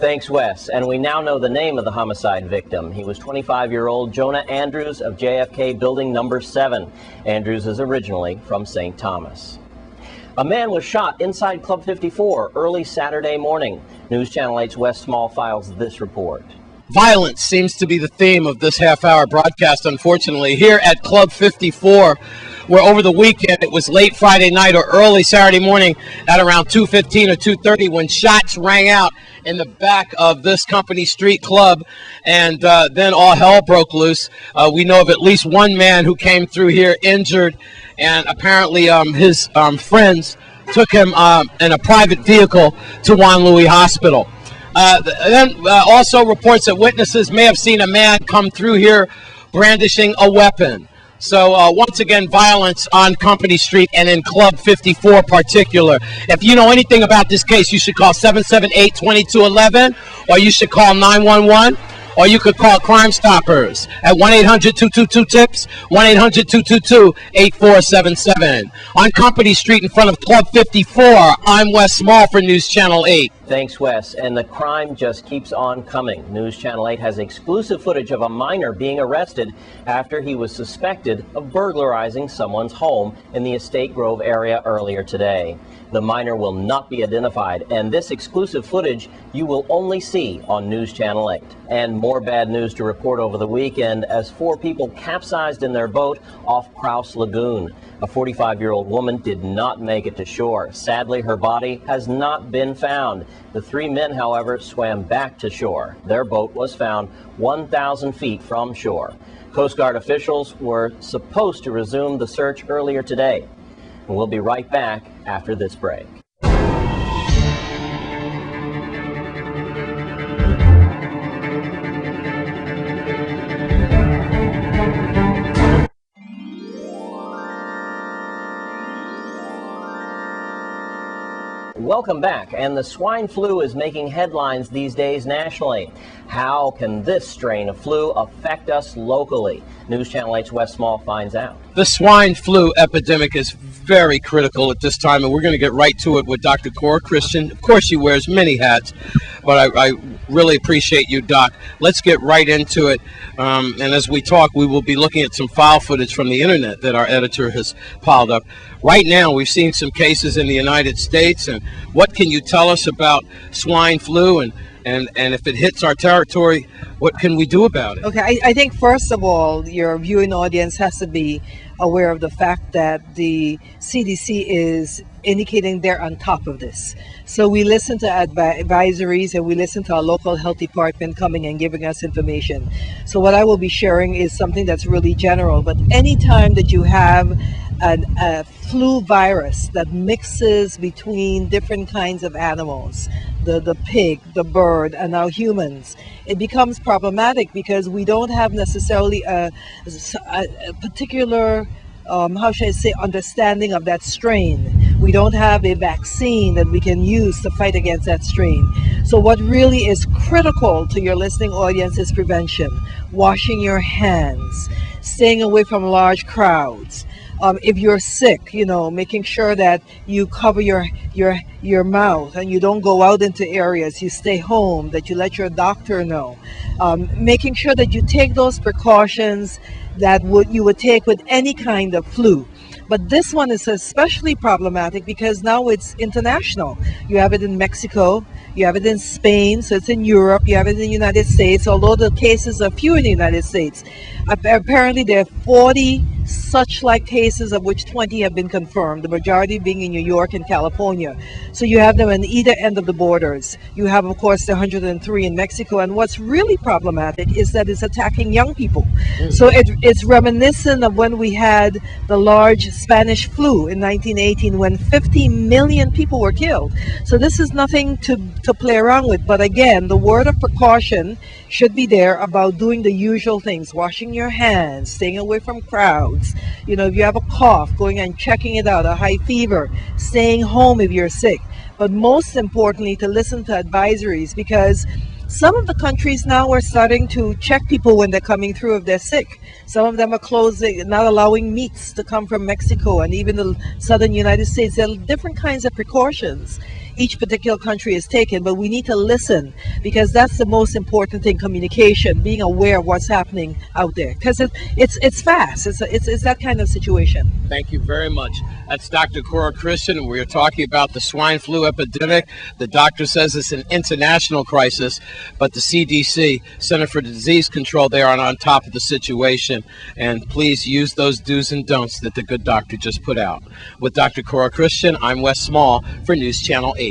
Thanks, Wes. And we now know the name of the homicide victim. He was 25-year-old Jonah Andrews of JFK Building Number 7. Andrews is originally from St. Thomas. A man was shot inside Club 54 early Saturday morning. News Channel 8's Wes Small files this report. Violence seems to be the theme of this half-hour broadcast, unfortunately. Here at Club 54, where over the weekend it was late Friday night or early Saturday morning at around 2:15 or 2:30 when shots rang out in the back of this Company Street club, and then all hell broke loose. We know of at least one man who came through here injured, and apparently his friends took him in a private vehicle to Juan Louis Hospital. Then also reports that witnesses may have seen a man come through here brandishing a weapon. So once again, violence on Company Street and in Club 54 particular. If you know anything about this case, you should call 778-2211, or you should call 911, or you could call Crime Stoppers at 1-800-222-TIPS, 1-800-222-8477. On Company Street in front of Club 54, I'm Wes Small for News Channel 8. Thanks, Wes. And the crime just keeps on coming. News Channel 8 has exclusive footage of a minor being arrested after he was suspected of burglarizing someone's home in the Estate Grove area earlier today. The minor will not be identified, and this exclusive footage you will only see on News Channel 8. And more bad news to report over the weekend as 4 people capsized in their boat off Crouse Lagoon. A 45-year-old woman did not make it to shore. Sadly, her body has not been found. The 3 men, however, swam back to shore. Their boat was found 1,000 feet from shore. Coast Guard officials were supposed to resume the search earlier today. And we'll be right back after this break. Welcome back. And the swine flu is making headlines these days nationally. How can this strain of flu affect us locally? News Channel 8's Wes Small finds out. The swine flu epidemic is very critical at this time, and we're going to get right to it with Dr. Cora Christian. Of course, she wears many hats, but I really appreciate you, Doc. Let's get right into it. And as we talk, we will be looking at some file footage from the internet that our editor has piled up. Right now, we've seen some cases in the United States, and what can you tell us about swine flu, and if it hits our territory, what can we do about it? Okay, I think first of all, your viewing audience has to be aware of the fact that the CDC is indicating they're on top of this. So we listen to advisories, and we listen to our local health department coming and giving us information. So what I will be sharing is something that's really general, but anytime that you have a flu virus that mixes between different kinds of animals, the pig, the bird, and now humans, it becomes problematic because we don't have necessarily a particular understanding of that strain. We don't have a vaccine that we can use to fight against that strain. So what really is critical to your listening audience is prevention. Washing your hands, staying away from large crowds. If you're sick, making sure that you cover your mouth and you don't go out into areas, you stay home, that you let your doctor know. Making sure that you take those precautions that you would take with any kind of flu. But this one is especially problematic because now it's international. You have it in Mexico, you have it in Spain, so it's in Europe, you have it in the United States, although the cases are few in the United States. Apparently there are 40 such-like cases, of which 20 have been confirmed, the majority being in New York and California. So you have them on either end of the borders. You have, of course, the 103 in Mexico, and what's really problematic is that it's attacking young people. So it's reminiscent of when we had the large Spanish flu in 1918, when 50 million people were killed. So this is nothing to play around with, but again, the word of precaution should be there about doing the usual things, washing your hands, staying away from crowds. If you have a cough, going and checking it out, a high fever, staying home if you're sick. But most importantly, to listen to advisories, because some of the countries now are starting to check people when they're coming through if they're sick. Some of them are closing, not allowing meats to come from Mexico and even the southern United States. There are different kinds of precautions. each particular country is taking, but we need to listen, because that's the most important thing, communication, being aware of what's happening out there, because it's fast. It's that kind of situation. Thank you very much. That's Dr. Cora Christian, and we're talking about the swine flu epidemic. The doctor says it's an international crisis, but the CDC, Center for Disease Control, they are on top of the situation. And please use those do's and don'ts that the good doctor just put out. With Dr. Cora Christian, I'm Wes Small for News Channel 8.